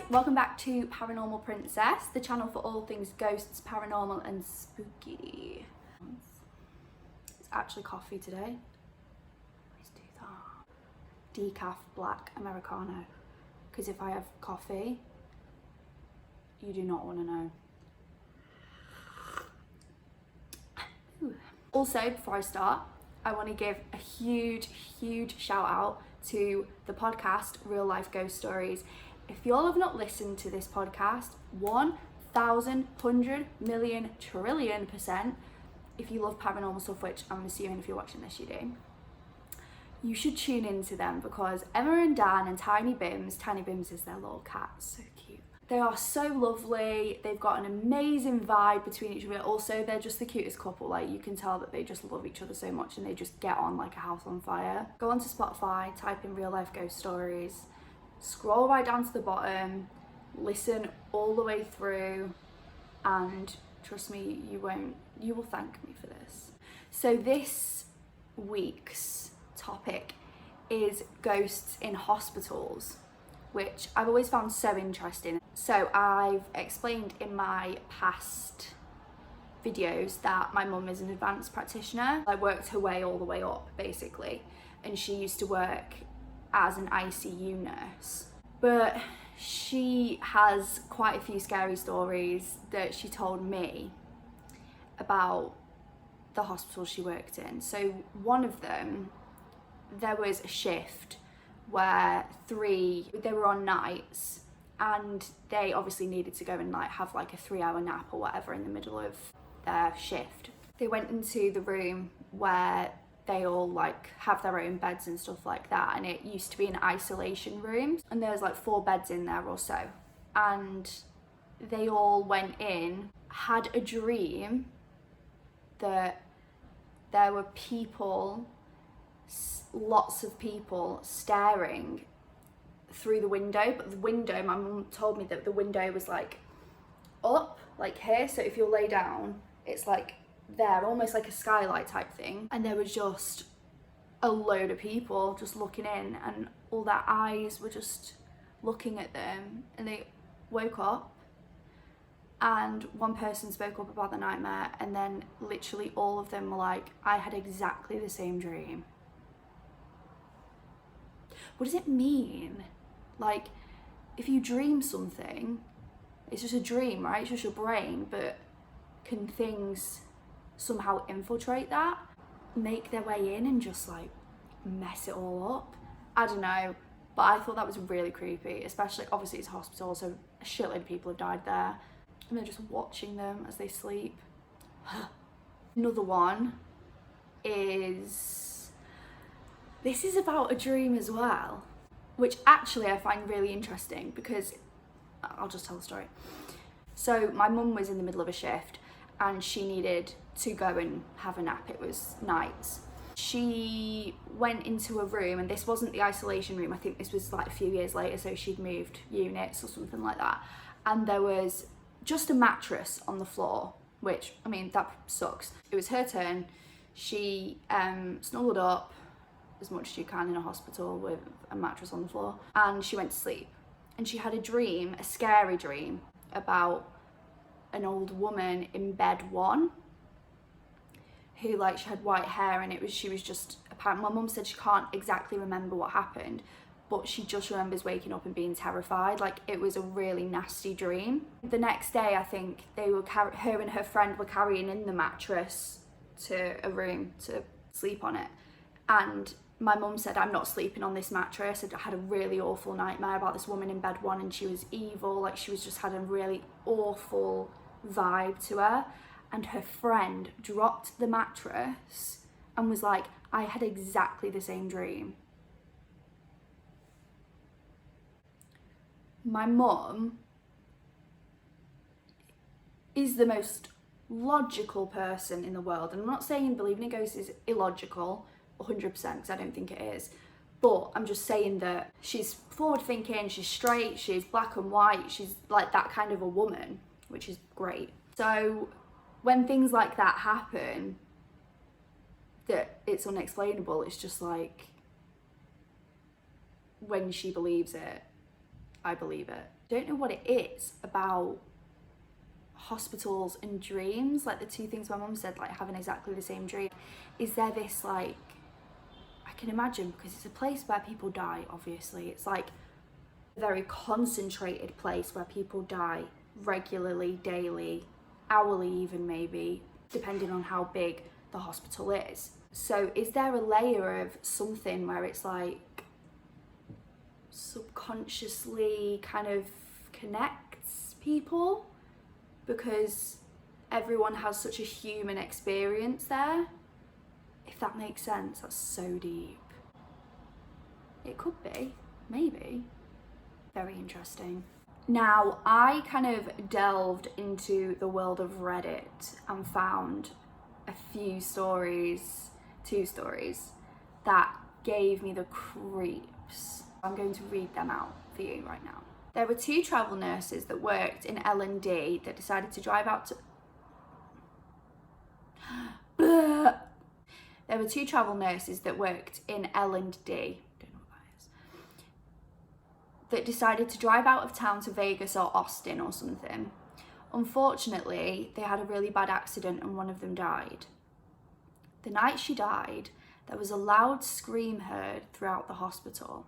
welcome back to Paranormal Princess, the channel for all things ghosts, paranormal and spooky. It's actually coffee today. Let's do that. Decaf black Americano, because if I have coffee, you do not want to know. Ooh. Also, before I start, I want to give a huge shout out to the podcast Real Life Ghost Stories. If y'all have not listened to this podcast, 1,100,000,000,000,000,000%, if you love paranormal stuff, which I'm assuming if you're watching this you do, you should tune into them, because Emma and Dan and Tiny Bims is their little cat, so cute. They are so lovely, they've got an amazing vibe between each other. Also, they're just the cutest couple, like you can tell that they just love each other so much and they just get on like a house on fire. Go onto Spotify, type in Real Life Ghost Stories, scroll right down to the bottom, listen all the way through, and trust me, you will thank me for this. So this week's topic is ghosts in hospitals, which I've always found so interesting. So I've explained in my past videos that my mum is an advanced practitioner. I worked her way all the way up basically, and she used to work as an ICU nurse. But she has quite a few scary stories that she told me about the hospital she worked in. So one of them, there was a shift where they were on nights, and they obviously needed to go and like have like a 3-hour nap or whatever in the middle of their shift. They went into the room where they all like have their own beds and stuff like that, and it used to be an isolation room, and there was like 4 beds in there or so, and they all went in, had a dream that there were people, lots of people staring through the window, but the window, my mum told me that the window was like up like here, so if you'll lay down it's like there, almost like a skylight type thing, and there was just a load of people just looking in, and all their eyes were just looking at them, and they woke up, and one person spoke up about the nightmare, and then literally all of them were like, I had exactly the same dream. What does it mean? Like, if you dream something, it's just a dream, right? It's just your brain, but can things somehow infiltrate that, make their way in and just like mess it all up? I don't know, but I thought that was really creepy, especially obviously it's a hospital, so a shitload of people have died there, and they're just watching them as they sleep. Another one is, this is about a dream as well, which actually I find really interesting, because I'll just tell the story. So my mum was in the middle of a shift and she needed to go and have a nap. It was nights. She went into a room, and this wasn't the isolation room, I think this was like a few years later, so she'd moved units or something like that, and there was just a mattress on the floor, which, I mean, that sucks. It was her turn. She snuggled up as much as you can in a hospital with a mattress on the floor, and she went to sleep, and she had a dream, a scary dream, about an old woman in bed 1 who, like, she had white hair, and she was just apparent. My mum said she can't exactly remember what happened, but she just remembers waking up and being terrified. Like, it was a really nasty dream. The next day, I think her and her friend were carrying in the mattress to a room to sleep on it, and my mum said, I'm not sleeping on this mattress. I had a really awful nightmare about this woman in bed 1, and she was evil, like she was just had a really awful vibe to her. And her friend dropped the mattress and was like, I had exactly the same dream. My mum is the most logical person in the world, and I'm not saying believing in ghosts is illogical 100%, because I don't think it is, but I'm just saying that she's forward thinking, she's straight, she's black and white, she's like that kind of a woman, which is great. So when things like that happen, that it's unexplainable, it's just like, when she believes it, I believe it. Don't know what it is about hospitals and dreams, like the two things my mum said, like having exactly the same dream. Is there this, like, I can imagine, because it's a place where people die, obviously. It's like a very concentrated place where people die regularly, daily, hourly even, maybe, depending on how big the hospital is. So is there a layer of something where it's like subconsciously kind of connects people because everyone has such a human experience there? If that makes sense. That's so deep. It could be, maybe. Very interesting. Now, I kind of delved into the world of Reddit and found a few stories, 2 stories, that gave me the creeps. I'm going to read them out for you right now. There were 2 travel nurses that worked in L&D that decided to drive out to... There were 2 travel nurses that worked in L&D, don't know what that is, that decided to drive out of town to Vegas or Austin or something. Unfortunately, they had a really bad accident and one of them died. The night she died, there was a loud scream heard throughout the hospital.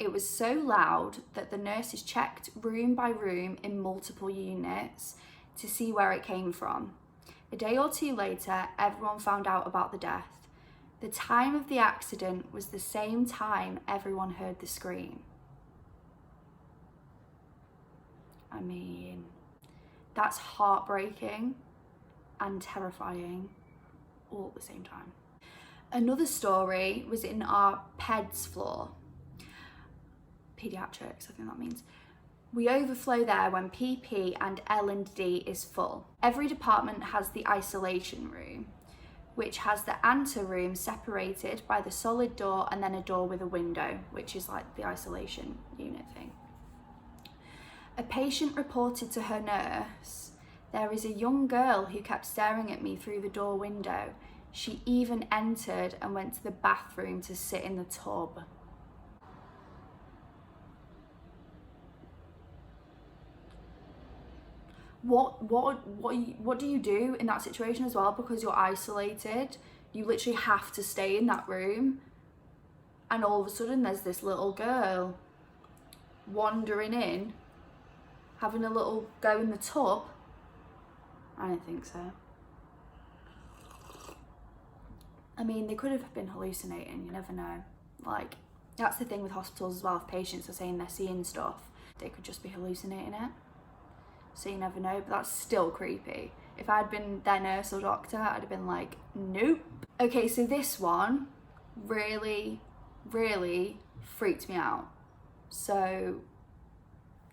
It was so loud that the nurses checked room by room in multiple units to see where it came from. A day or 2 later, everyone found out about the death. The time of the accident was the same time everyone heard the scream. I mean, that's heartbreaking and terrifying all at the same time. Another story was in our PEDS floor. Pediatrics, I think that means. We overflow there when PP and L&D is full. Every department has the isolation room, which has the ante room separated by the solid door and then a door with a window, which is like the isolation unit thing. A patient reported to her nurse, "There is a young girl who kept staring at me through the door window. She even entered and went to the bathroom to sit in the tub." What do you do in that situation as well? Because you're isolated, you literally have to stay in that room, and all of a sudden there's this little girl wandering in, having a little go in the tub. I don't think so. I mean, they could have been hallucinating, you never know. Like, that's the thing with hospitals as well. If patients are saying they're seeing stuff, they could just be hallucinating it. So you never know, but that's still creepy. If I'd been their nurse or doctor, I'd have been like, nope. Okay, so this one really, really freaked me out. So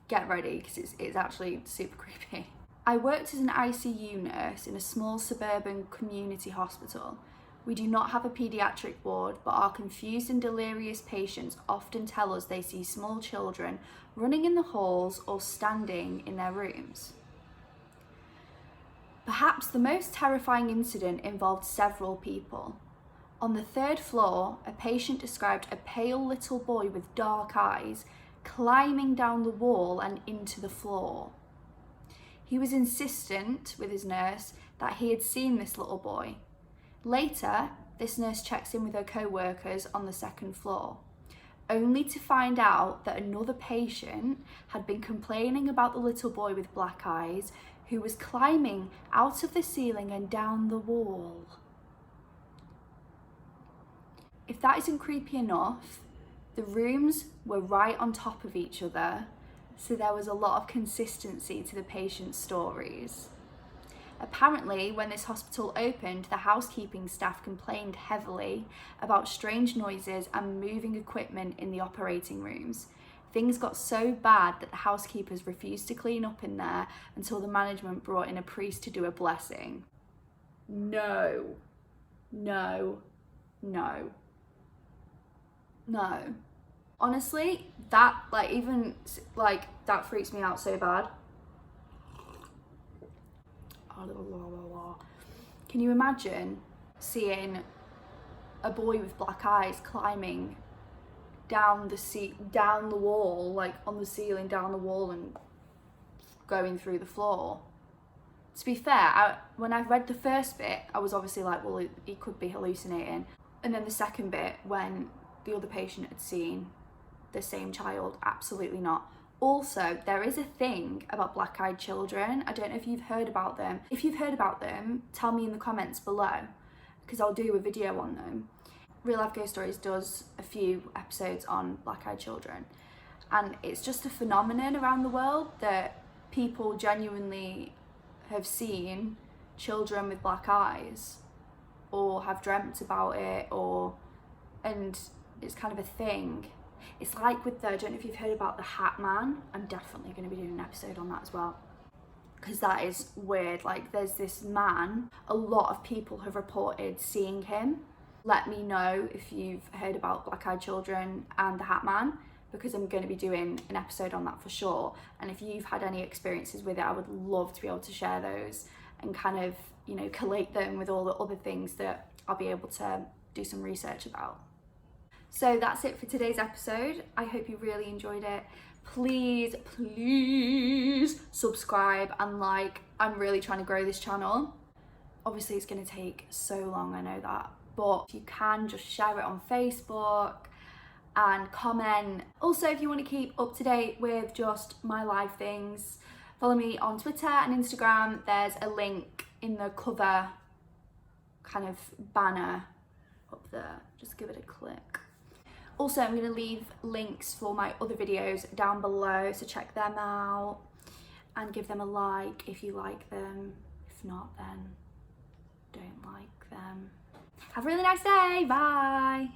get ready, because it's actually super creepy. I worked as an ICU nurse in a small suburban community hospital. We do not have a paediatric ward, but our confused and delirious patients often tell us they see small children running in the halls or standing in their rooms. Perhaps the most terrifying incident involved several people. On the 3rd floor, a patient described a pale little boy with dark eyes climbing down the wall and into the floor. He was insistent with his nurse that he had seen this little boy. Later, this nurse checks in with her co-workers on the 2nd floor, only to find out that another patient had been complaining about the little boy with black eyes who was climbing out of the ceiling and down the wall. If that isn't creepy enough, the rooms were right on top of each other, so there was a lot of consistency to the patient's stories. Apparently, when this hospital opened, the housekeeping staff complained heavily about strange noises and moving equipment in the operating rooms. Things got so bad that the housekeepers refused to clean up in there until the management brought in a priest to do a blessing. No. Honestly, that that freaks me out so bad. Can you imagine seeing a boy with black eyes climbing down the wall, like on the ceiling, down the wall and going through the floor. To be fair, when I read the first bit, I was obviously like, well, he could be hallucinating. And then the second bit, when the other patient had seen the same child, absolutely not. Also, there is a thing about black-eyed children. I don't know if you've heard about them. If you've heard about them, tell me in the comments below, because I'll do a video on them. Real Life Ghost Stories does a few episodes on black-eyed children, and it's just a phenomenon around the world that people genuinely have seen children with black eyes, or have dreamt about it, and it's kind of a thing. It's like with I don't know if you've heard about the Hat Man. I'm definitely going to be doing an episode on that as well, because that is weird. Like, there's this man, a lot of people have reported seeing him. Let me know if you've heard about black-eyed children and the Hat Man, because I'm going to be doing an episode on that for sure. And if you've had any experiences with it, I would love to be able to share those and kind of, you know, collate them with all the other things that I'll be able to do some research about. So that's it for today's episode. I hope you really enjoyed it. Please subscribe and like. I'm really trying to grow this channel. Obviously it's going to take so long, I know that, but if you can, just share it on Facebook and comment. Also, if you want to keep up to date with just my live things, follow me on Twitter and Instagram. There's a link in the cover kind of banner up there. Just give it a click. Also, I'm going to leave links for my other videos down below, so check them out and give them a like if you like them. If not, then don't like them. Have a really nice day. Bye.